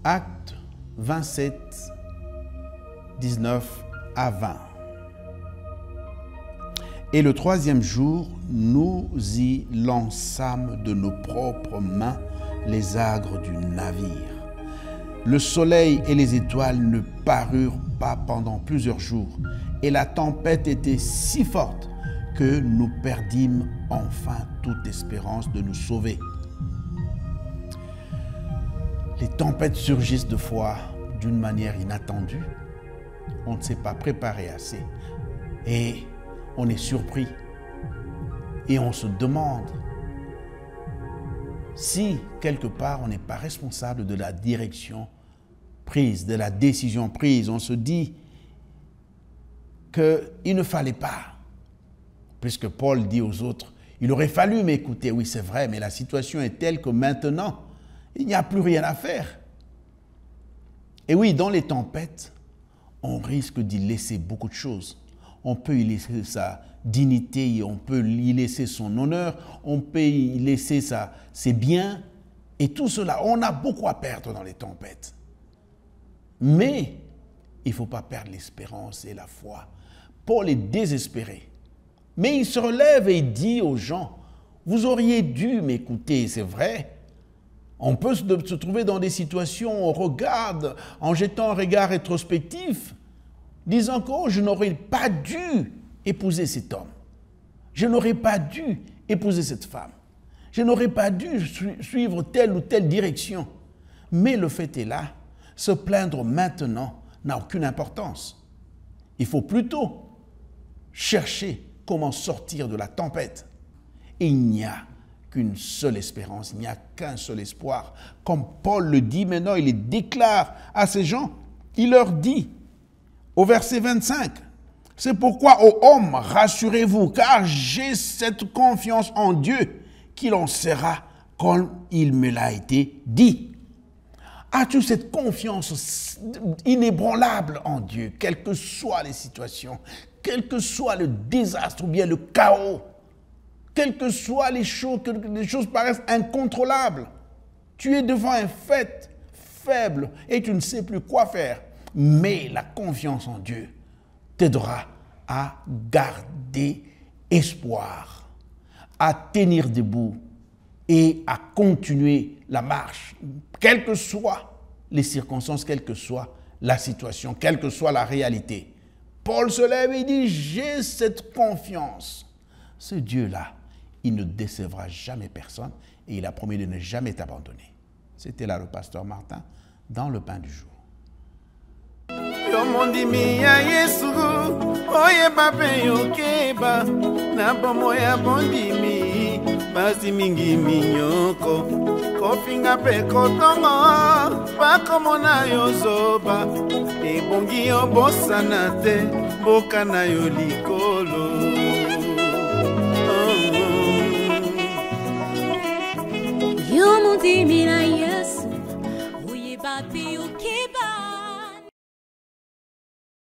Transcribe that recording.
Actes 27, 19 à 20. Et le troisième jour, nous y lançâmes de nos propres mains les agres du navire. Le soleil et les étoiles ne parurent pas pendant plusieurs jours, et la tempête était si forte que nous perdîmes enfin toute espérance de nous sauver. Les tempêtes surgissent de fois d'une manière inattendue. On ne s'est pas préparé assez et on est surpris. Et on se demande si quelque part on n'est pas responsable de la direction prise, de la décision prise. On se dit qu'il ne fallait pas, puisque Paul dit aux autres, il aurait fallu m'écouter. Oui, c'est vrai, mais la situation est telle que maintenant, il n'y a plus rien à faire. Et oui, dans les tempêtes, on risque d'y laisser beaucoup de choses. On peut y laisser sa dignité, on peut y laisser son honneur, on peut y laisser ses biens. Et tout cela, on a beaucoup à perdre dans les tempêtes. Mais il ne faut pas perdre l'espérance et la foi. Paul est désespéré. Mais il se relève et il dit aux gens, vous auriez dû m'écouter, c'est vrai. On peut se trouver dans des situations où on regarde, en jetant un regard rétrospectif, disant que oh, je n'aurais pas dû épouser cet homme. Je n'aurais pas dû épouser cette femme. Je n'aurais pas dû suivre telle ou telle direction. Mais le fait est là, se plaindre maintenant n'a aucune importance. Il faut plutôt chercher comment sortir de la tempête. Et il n'y a qu'une seule espérance, il n'y a qu'un seul espoir. Comme Paul le dit maintenant, il le déclare à ces gens. Il leur dit, au verset 25, « C'est pourquoi, ô hommes, rassurez-vous, car j'ai cette confiance en Dieu qu'il en sera comme il me l'a été dit. » As-tu cette confiance inébranlable en Dieu, quelles que soient les situations, quel que soit le désastre ou bien le chaos, quelles que soient les choses, que les choses paraissent incontrôlables. Tu es devant un fait faible et tu ne sais plus quoi faire. Mais la confiance en Dieu t'aidera à garder espoir, à tenir debout et à continuer la marche, quelles que soient les circonstances, quelle que soit la situation, quelle que soit la réalité. Paul se lève et dit, j'ai cette confiance. Ce Dieu-là, il ne décevra jamais personne et il a promis de ne jamais t'abandonner. C'était là le pasteur Martin dans le pain du jour. Ebongi obosana te, boka na yo likolo.